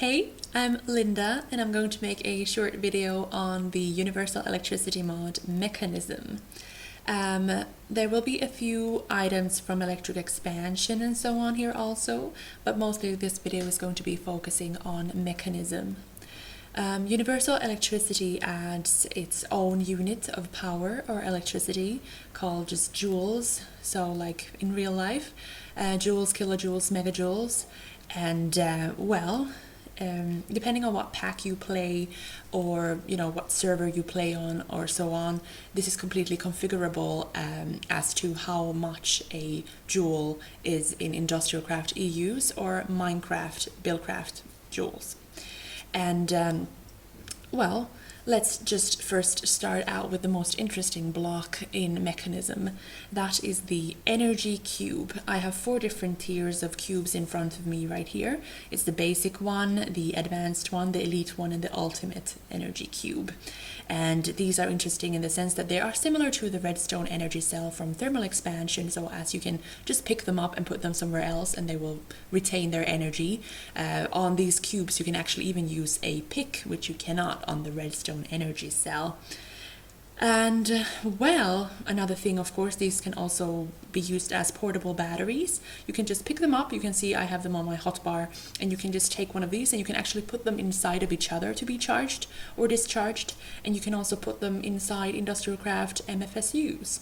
Hey, I'm Linda and I'm going to make a short video on the universal electricity mod Mekanism. There will be a few items from electric expansion and so on here also, but mostly this video is going to be focusing on Mekanism. Universal electricity adds its own unit of power or electricity called just joules, so like in real life, joules, kilojoules, megajoules, and depending on what pack you play or what server you play on or so on, this is completely configurable as to how much a joule is in Industrialcraft EUs or Minecraft Buildcraft joules. And let's just first start out with the most interesting block in Mekanism. That is the energy cube. I have 4 different tiers of cubes in front of me right here. It's the basic one, the advanced one, the elite one, and the ultimate energy cube. And these are interesting in the sense that they are similar to the redstone energy cell from thermal expansion, so as you can just pick them up and put them somewhere else and they will retain their energy. On these cubes you can actually even use a pick, which you cannot on the redstone energy cell. And another thing, of course, these can also be used as portable batteries. You can just pick them up. You can see I have them on my hotbar, and you can just take one of these and you can actually put them inside of each other to be charged or discharged. And you can also put them inside Industrialcraft MFSUs.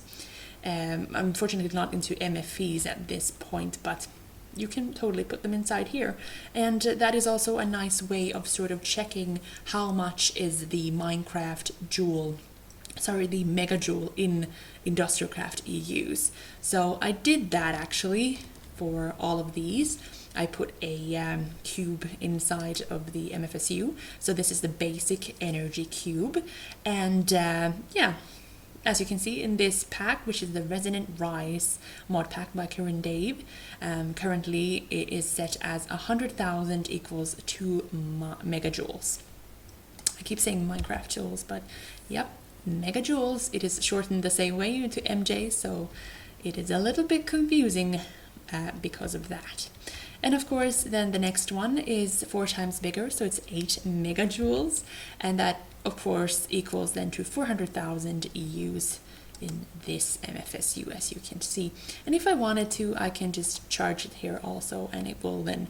Unfortunately not into MFEs at this point, but you can totally put them inside here. And that is also a nice way of sort of checking how much is the the megajoule in Industrialcraft EUs. So I did that actually for all of these. I put a cube inside of the MFSU. So this is the basic energy cube. And as you can see in this pack, which is the Resonant Rise mod pack by Karen Dave, currently it is set as 100,000 equals 2 megajoules. I keep saying Minecraft joules, but yep, megajoules. It is shortened the same way to MJ, so it is a little bit confusing because of that. And of course, then the next one is 4 times bigger, so it's 8 megajoules, and that of course equals then to 400,000 EUs in this MFSU, as you can see. And if I wanted to, I can just charge it here also, and it will then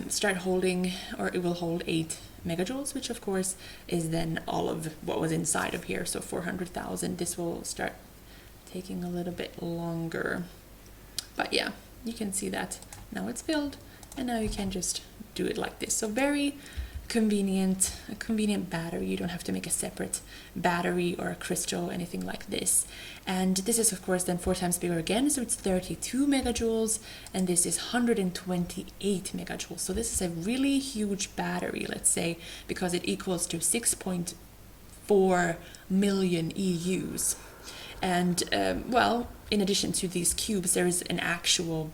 start holding, or it will hold 8 megajoules, which of course is then all of what was inside of here, so 400,000. This will start taking a little bit longer, but yeah, you can see that now it's filled, and now you can just do it like this. So very convenient, a convenient battery. You don't have to make a separate battery or a crystal, anything like this. And this is of course then 4 times bigger again, so it's 32 megajoules, and this is 128 megajoules. So this is a really huge battery, let's say, because it equals to 6.4 million EUs. And in addition to these cubes, there is an actual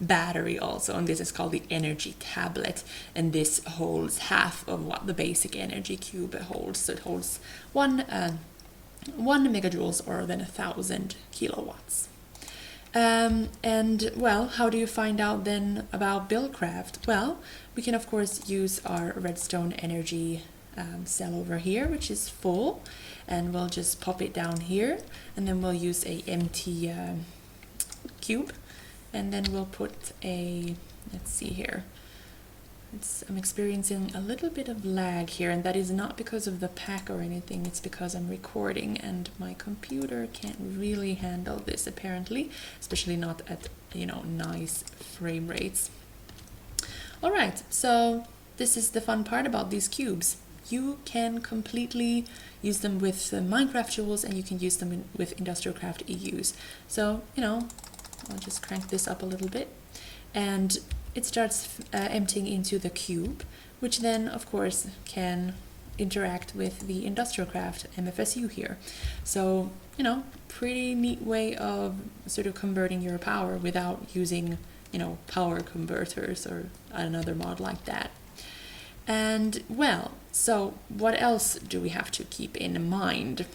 battery also, and this is called the energy tablet, and this holds half of what the basic energy cube holds. So it holds 1 megajoules, or then 1,000 kilowatts. How do you find out then about Buildcraft? Well, we can of course use our redstone energy cell over here, which is full, and we'll just pop it down here, and then we'll use a empty cube, and then we'll put a, let's see here, I'm experiencing a little bit of lag here, and that is not because of the pack or anything. It's because I'm recording and my computer can't really handle this apparently, especially not at nice frame rates. All right, so this is the fun part about these cubes. You can completely use them with Minecraft joules, and you can use them with Industrialcraft EUs. So I'll just crank this up a little bit, and it starts emptying into the cube, which then of course can interact with the Industrialcraft MFSU here. So pretty neat way of sort of converting your power without using power converters or another mod like that. And so what else do we have to keep in mind?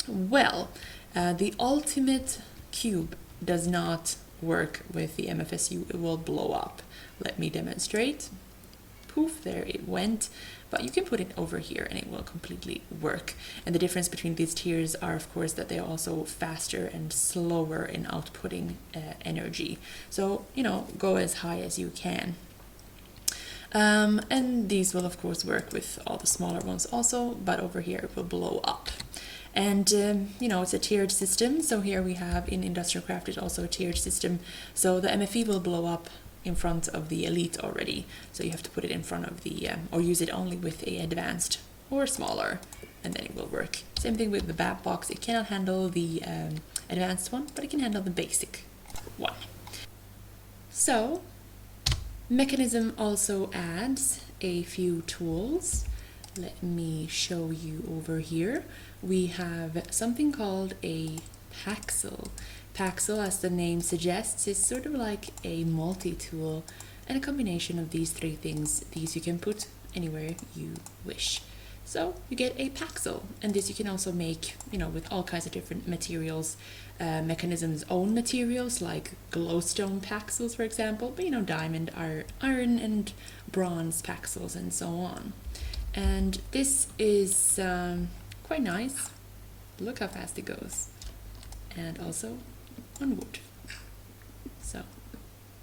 The ultimate cube does not work with the MFSU. It will blow up. Let me demonstrate. poof, there it went. But you can put it over here and it will completely work. And the difference between these tiers are, of course, that they're also faster and slower in outputting energy. So, you know, go as high as you can. And these will, of course, work with all the smaller ones also, but over here it will blow up. And, you know, it's a tiered system. So here we have in Industrial Craft, it's also a tiered system. So the MFE will blow up in front of the Elite already. So you have to put it in front of the, or use it only with a advanced or smaller, and then it will work. Same thing with the BAP box. It cannot handle the advanced one, but it can handle the basic one. So Mekanism also adds a few tools. Let me show you over here. We have something called a Paxel. Paxel, as the name suggests, is sort of like a multi-tool, and a combination of these three things. These you can put anywhere you wish. So you get a Paxel, and this you can also make, you know, with all kinds of different materials. Mekanism's own materials like glowstone Paxels, for example, but you know, diamond, iron and bronze Paxels and so on. And this is quite nice. Look how fast it goes. And also on wood. So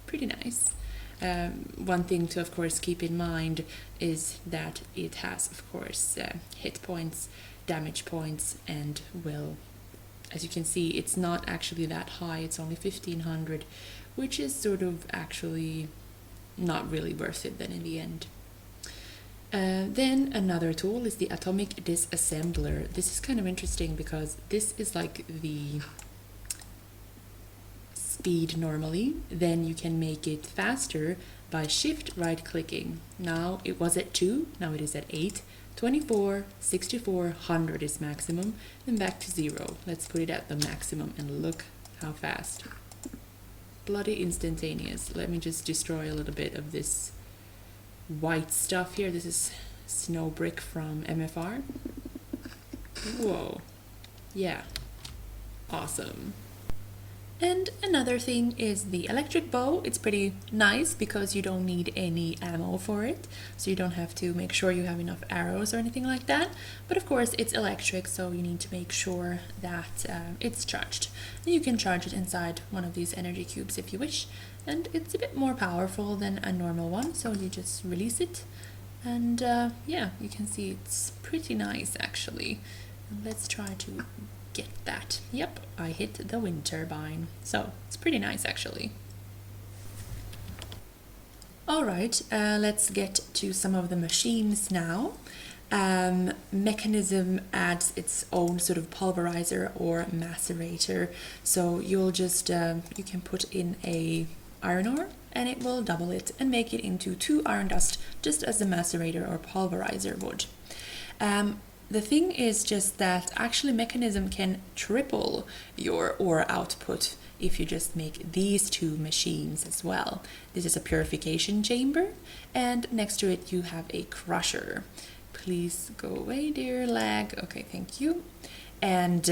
pretty nice. One thing to, of course, keep in mind is that it has, of course, hit points, damage points, and will, as you can see, it's not actually that high. It's only 1500, which is sort of actually not really worth it then in the end. Then another tool is the atomic disassembler. This is kind of interesting because this is like the speed normally. Then you can make it faster by shift right clicking. Now it was at 2, now it is at 8, 24, 64, 100 is maximum, then back to 0. Let's put it at the maximum and look how fast. Bloody instantaneous. Let me just destroy a little bit of this white stuff here. This is snow brick from MFR. Whoa. Yeah. Awesome. And another thing is the electric bow. It's pretty nice because you don't need any ammo for it, so you don't have to make sure you have enough arrows or anything like that. But of course it's electric, so you need to make sure that it's charged. And you can charge it inside one of these energy cubes if you wish, and it's a bit more powerful than a normal one, so you just release it, and yeah, you can see it's pretty nice actually. And let's try to get that. Yep, I hit the wind turbine. So it's pretty nice actually. Alright, let's get to some of the machines now. Mekanism adds its own sort of pulverizer or macerator. So you'll just, you can put in a iron ore and it will double it and make it into 2 iron dust, just as the macerator or pulverizer would. The thing is just that actually Mekanism can triple your ore output if you just make these 2 machines as well. This is a purification chamber, and next to it you have a crusher. Please go away, dear lag. Okay, thank you. And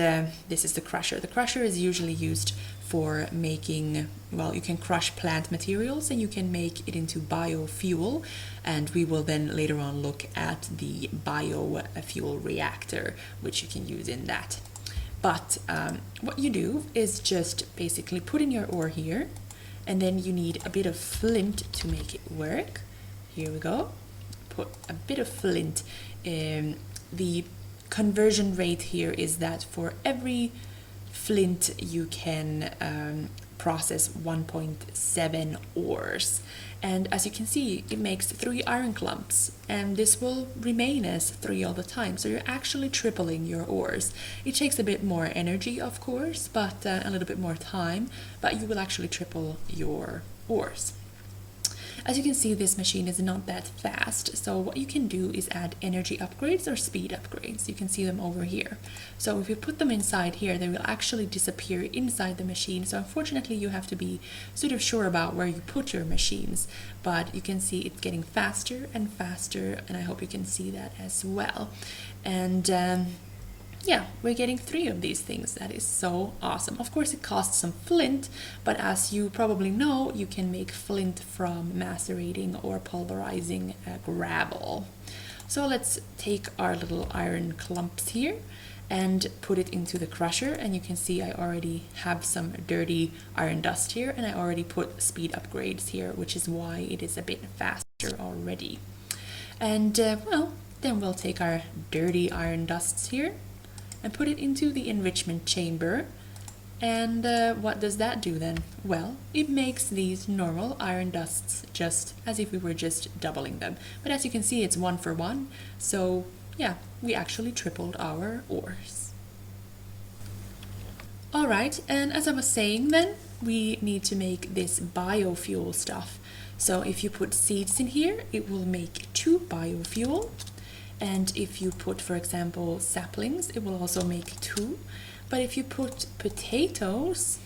this is the crusher. The crusher is usually used for making, well, you can crush plant materials and you can make it into biofuel, and we will then later on look at the biofuel reactor, which you can use in that. But what you do is just basically put in your ore here, and then you need a bit of flint to make it work. Here we go. Put a bit of flint. The conversion rate here is that for every flint you can process 1.7 ores, and as you can see it makes 3 iron clumps, and this will remain as 3 all the time, so you're actually tripling your ores. It takes a bit more energy, of course, but a little bit more time, but you will actually triple your ores. As you can see, this machine is not that fast, so what you can do is add energy upgrades or speed upgrades. You can see them over here. So if you put them inside here, they will actually disappear inside the machine. So unfortunately, you have to be sort of sure about where you put your machines. But you can see it's getting faster and faster, and I hope you can see that as well. And yeah, we're getting 3 of these things. That is so awesome. Of course, it costs some flint, but as you probably know, you can make flint from macerating or pulverizing gravel. So let's take our little iron clumps here and put it into the crusher, and you can see I already have some dirty iron dust here, and I already put speed upgrades here, which is why it is a bit faster already. And well, then we'll take our dirty iron dusts here and put it into the enrichment chamber. And what does that do then? Well, it makes these normal iron dusts just as if we were just doubling them. But as you can see, it's 1 for 1. So yeah, we actually tripled our ores. Alright, and as I was saying then, we need to make this biofuel stuff. So if you put seeds in here, it will make 2 biofuel. And if you put, for example, saplings, it will also make 2. But if you put potatoes,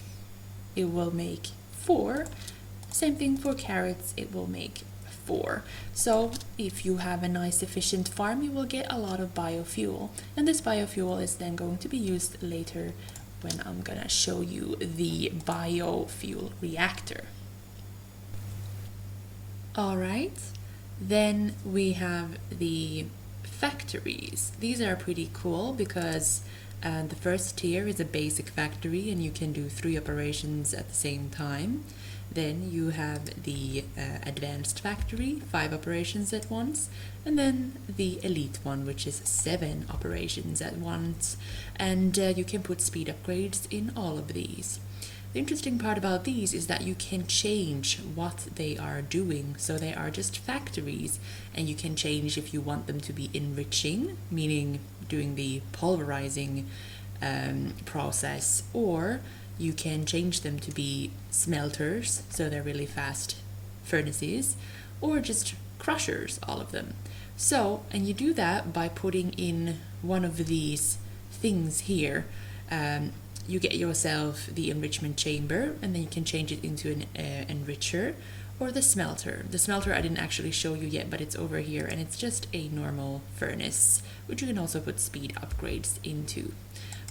it will make 4. Same thing for carrots, it will make 4. So if you have a nice efficient farm, you will get a lot of biofuel. And this biofuel is then going to be used later when I'm gonna show you the biofuel reactor. All right, then we have the factories. These are pretty cool because the first tier is a basic factory and you can do 3 operations at the same time. Then you have the advanced factory, 5 operations at once, and then the elite one, which is 7 operations at once. And you can put speed upgrades in all of these. The interesting part about these is that you can change what they are doing. So they are just factories, and you can change if you want them to be enriching, meaning doing the pulverizing process, or you can change them to be smelters, so they're really fast furnaces, or just crushers, all of them. So, and you do that by putting in one of these things here. You get yourself the enrichment chamber, and then you can change it into an enricher, or the smelter. The smelter I didn't actually show you yet, but it's over here, and it's just a normal furnace, which you can also put speed upgrades into.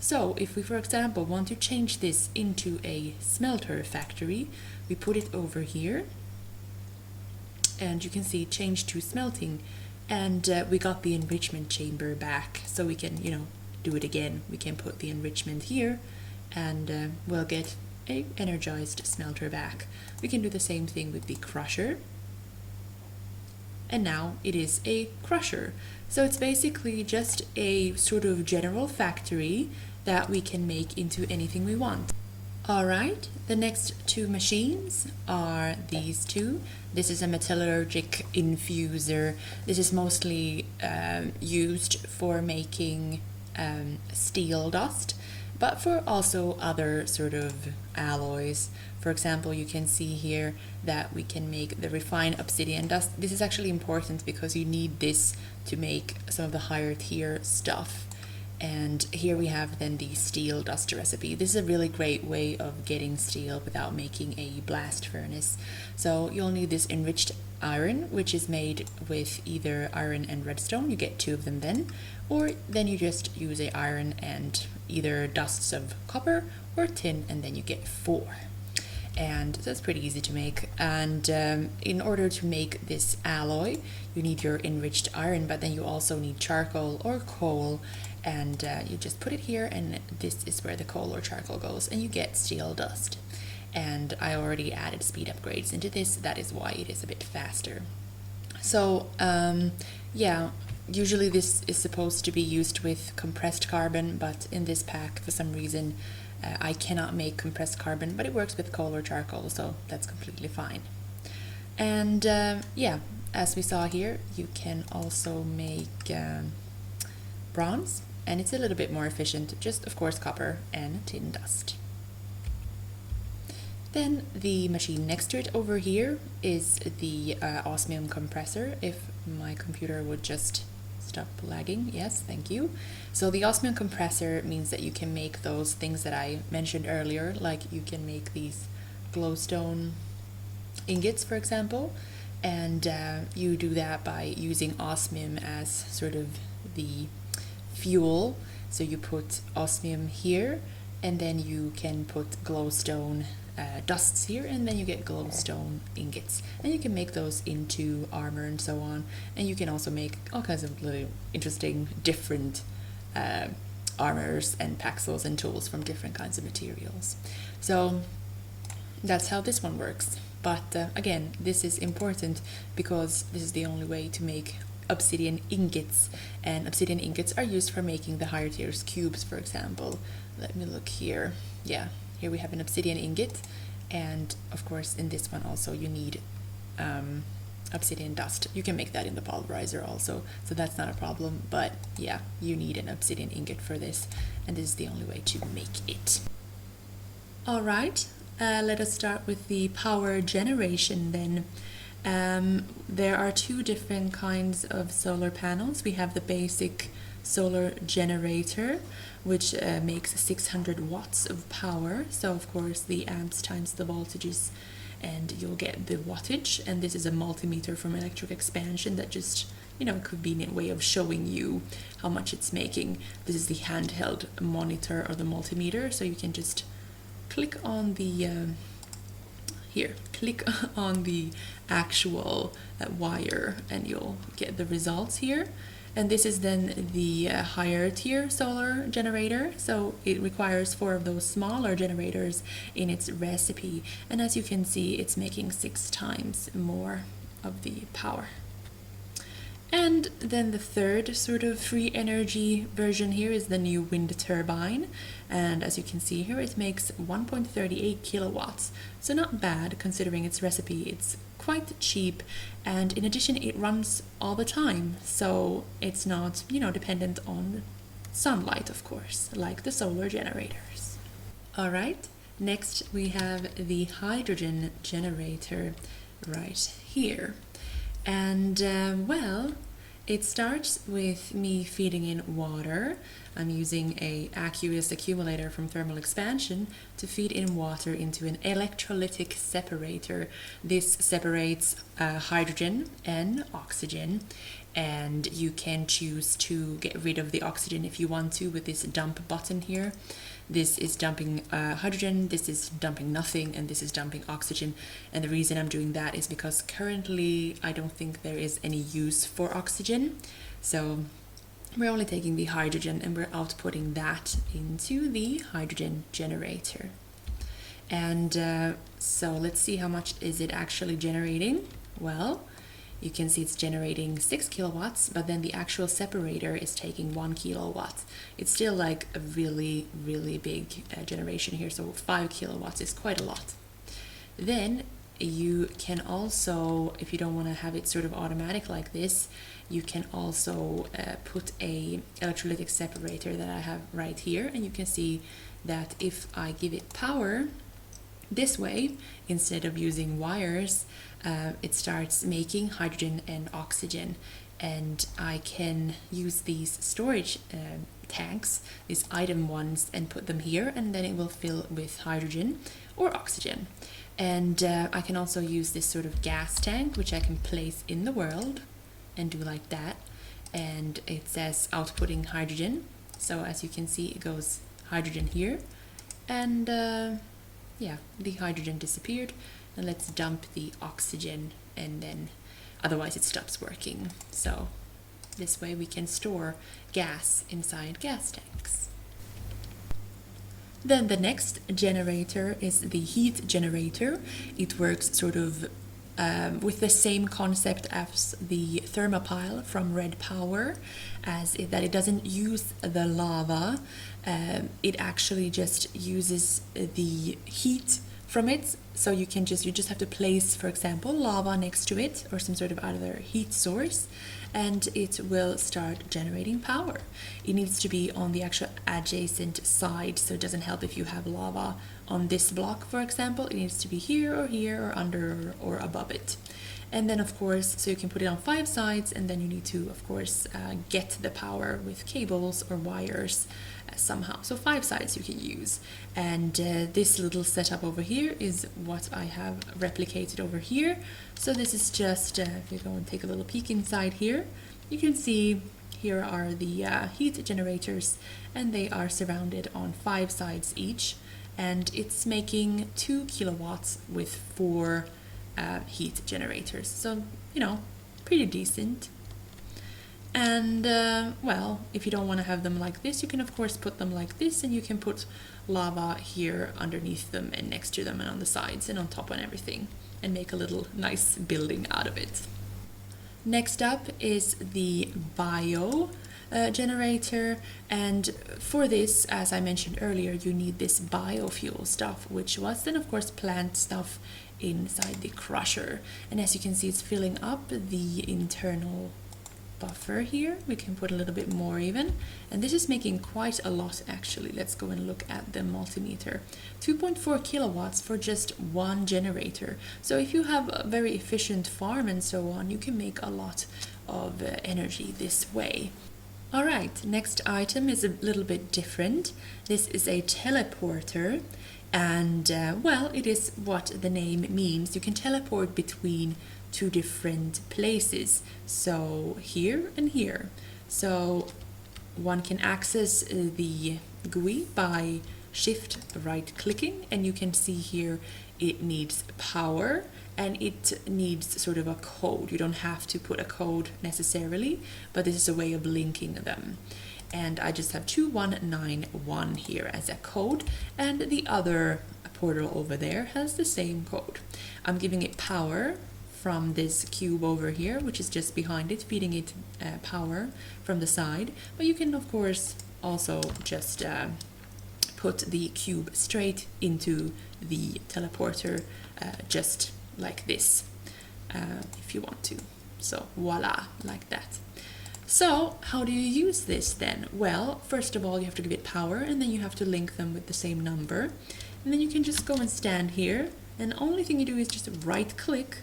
So if we, for example, want to change this into a smelter factory, we put it over here, and you can see change to smelting, and we got the enrichment chamber back, so we can, do it again. We can put the enrichment here, and we'll get a energized smelter back. We can do the same thing with the crusher, and now it is a crusher. So it's basically just a sort of general factory that we can make into anything we want. Alright, the next 2 machines are these 2. This is a metallurgic infuser. This is mostly used for making steel dust, but for also other sort of alloys. For example, you can see here that we can make the refined obsidian dust. This is actually important because you need this to make some of the higher tier stuff. And here we have then the steel dust recipe. This is a really great way of getting steel without making a blast furnace. So you'll need this enriched iron, which is made with either iron and redstone. You get 2 of them then, or then you just use a iron and either dusts of copper or tin, and then you get 4. And that's pretty easy to make. And in order to make this alloy, you need your enriched iron, but then you also need charcoal or coal, and you just put it here, and this is where the coal or charcoal goes, and you get steel dust. And I already added speed upgrades into this, that is why it is a bit faster. So yeah, usually this is supposed to be used with compressed carbon, but in this pack for some reason I cannot make compressed carbon, but it works with coal or charcoal, so that's completely fine. And yeah, as we saw here, you can also make bronze, and it's a little bit more efficient, just of course copper and tin dust. Then the machine next to it over here is the osmium compressor. If my computer would just stop lagging, yes, thank you. So the osmium compressor means that you can make those things that I mentioned earlier, like you can make these glowstone ingots, for example, and you do that by using osmium as sort of the fuel. So you put osmium here, and then you can put glowstone dusts here, and then you get glowstone ingots, and you can make those into armor and so on. And you can also make all kinds of really interesting different armors and paxels and tools from different kinds of materials. So that's how this one works. But again, this is important because this is the only way to make obsidian ingots, and obsidian ingots are used for making the higher tiers cubes, for example. Let me look here. Yeah, here we have an obsidian ingot, and of course in this one also you need obsidian dust. You can make that in the pulverizer also, so that's not a problem, but yeah, you need an obsidian ingot for this, and this is the only way to make it. Alright, let us start with the power generation then. There are two different kinds of solar panels. We have the basic solar generator, which makes 600 watts of power. So of course the amps times the voltages, and you'll get the wattage. And this is a multimeter from electric expansion that just, you know, a convenient way of showing you how much it's making. This is the handheld monitor or the multimeter, so you can just click on the click on the actual wire and you'll get the results here. And this is then the higher tier solar generator, so it requires 4 of those smaller generators in its recipe, and as you can see it's making 6 times more of the power. And then the third sort of free energy version here is the new wind turbine, and as you can see here it makes 1.38 kilowatts, so not bad considering its recipe. It's quite cheap, and in addition it runs all the time, so it's not, you know, dependent on sunlight, of course, like the solar generators. Alright, next we have the hydrogen generator right here. And well, it starts with me feeding in water. I'm using a aqueous accumulator from thermal expansion to feed in water into an electrolytic separator. This separates hydrogen and oxygen, and you can choose to get rid of the oxygen if you want to with this dump button here. This is dumping hydrogen, this is dumping nothing, and this is dumping oxygen. And the reason I'm doing that is because currently I don't think there is any use for oxygen. So we're only taking the hydrogen and we're outputting that into the hydrogen generator. And so let's see how much is it actually generating. Well, you can see it's generating 6 kilowatts, but then the actual separator is taking 1 kilowatt. It's still like a really, really big generation here, so 5 kilowatts is quite a lot. Then you can also, if you don't want to have it sort of automatic like this, you can also put a electrolytic separator that I have right here, and you can see that if I give it power this way, instead of using wires, it starts making hydrogen and oxygen, and I can use these storage tanks, these item ones, and put them here, and then it will fill with hydrogen or oxygen. And I can also use this sort of gas tank, which I can place in the world and do like that, and it says outputting hydrogen. So as you can see, it goes hydrogen here, and yeah, the hydrogen disappeared. And let's dump the oxygen, and then otherwise it stops working. So this way we can store gas inside gas tanks. Then the next generator is the heat generator. It works sort of with the same concept as the thermopile from Red Power, as that it doesn't use the lava. It actually just uses the heat from it, so you just have to place, for example, lava next to it or some sort of other heat source, and it will start generating power. It needs to be on the actual adjacent side, so it doesn't help if you have lava on this block, for example. It needs to be here or under or above it. And then of course, so you can put it on 5 sides, and then you need to of course get the power with cables or wires somehow. So 5 sides you can use, and this little setup over here is what I have replicated over here. So this is just if you go and take a little peek inside here, you can see here are the heat generators, and they are surrounded on 5 sides each, and it's making 2 kilowatts with 4 heat generators. So, you know, pretty decent. And well, if you don't want to have them like this, you can of course put them like this, and you can put lava here underneath them and next to them and on the sides and on top and everything, and make a little nice building out of it. Next up is the bio generator, and for this, as I mentioned earlier, you need this biofuel stuff, which was then of course plant stuff inside the crusher. And as you can see, it's filling up the internal buffer here. We can put a little bit more even, and this is making quite a lot actually. Let's go and look at the multimeter. 2.4 kilowatts for just one generator. So if you have a very efficient farm and so on, you can make a lot of energy this way. All right, next item is a little bit different. This is a teleporter, and well, it is what the name means. You can teleport between 2 different places, so here and here. So one can access the GUI by shift right clicking, and you can see here it needs power and it needs sort of a code. You don't have to put a code necessarily, but this is a way of linking them. And I just have 2191 here as a code, and the other portal over there has the same code. I'm giving it power from this cube over here, which is just behind it, feeding it power from the side. But you can of course also just put the cube straight into the teleporter, just like this, if you want to. So voila, like that. So how do you use this then? Well, first of all, you have to give it power, and then you have to link them with the same number. And then you can just go and stand here, and the only thing you do is just right click,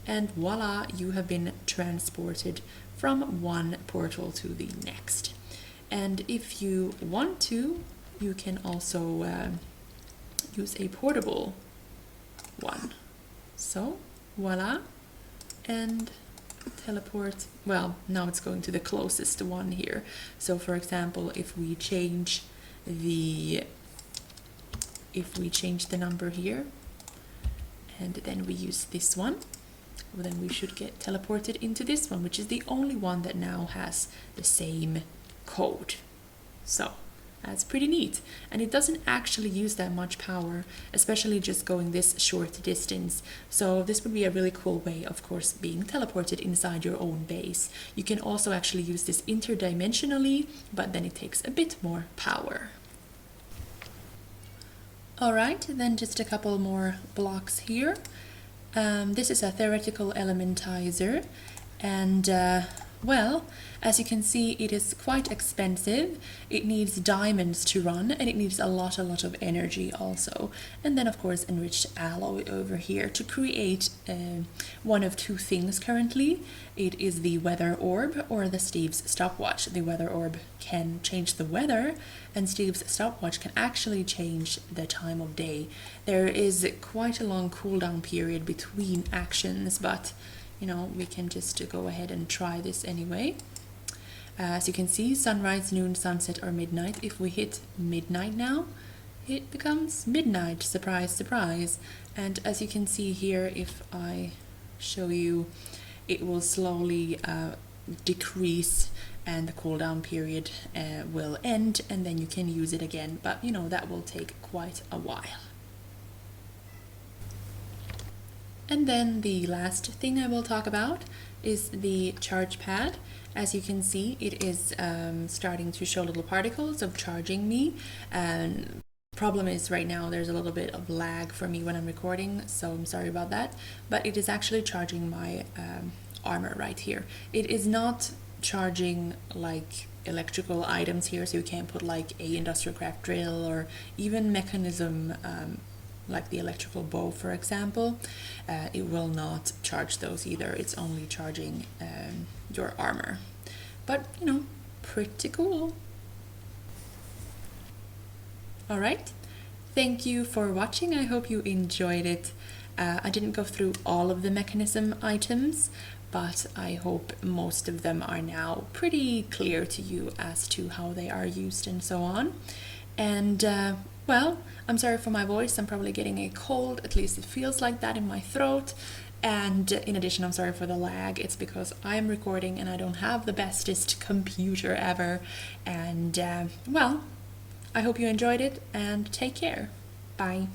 and voila, you have been transported from one portal to the next. And if you want to, you can also use a portable one. So voila, and teleport. Well, now it's going to the closest one here. So for example, if we change the number here, and then we use this one, well, then we should get teleported into this one, which is the only one that now has the same code. So that's pretty neat, and it doesn't actually use that much power, especially just going this short distance. So this would be a really cool way, of course, being teleported inside your own base. You can also actually use this interdimensionally, but then it takes a bit more power. All right, then just a couple more blocks here. This is a theoretical elementizer, and well, as you can see, it is quite expensive. It needs diamonds to run, and it needs a lot of energy also. And then of course enriched alloy over here to create one of 2 things currently. It is the weather orb or the Steve's stopwatch. The weather orb can change the weather, and Steve's stopwatch can actually change the time of day. There is quite a long cooldown period between actions, but you know, we can just go ahead and try this anyway. As you can see, sunrise, noon, sunset, or midnight. If we hit midnight now, it becomes midnight. Surprise, surprise. And as you can see here, if I show you, it will slowly decrease, and the cooldown period will end, and then you can use it again. But you know, that will take quite a while. And then the last thing I will talk about is the charge pad. As you can see, it is starting to show little particles of charging me. And problem is right now there's a little bit of lag for me when I'm recording, so I'm sorry about that. But it is actually charging my armor right here. It is not charging like electrical items here, so you can't put like a industrial craft drill or even Mekanism, like the electrical bow, for example. It will not charge those either. It's only charging your armor. But, you know, pretty cool. All right. Thank you for watching. I hope you enjoyed it. I didn't go through all of the Mekanism items, but I hope most of them are now pretty clear to you as to how they are used and so on. And well, I'm sorry for my voice. I'm probably getting a cold, at least it feels like that in my throat. And in addition, I'm sorry for the lag. It's because I'm recording and I don't have the bestest computer ever. And well, I hope you enjoyed it and take care. Bye.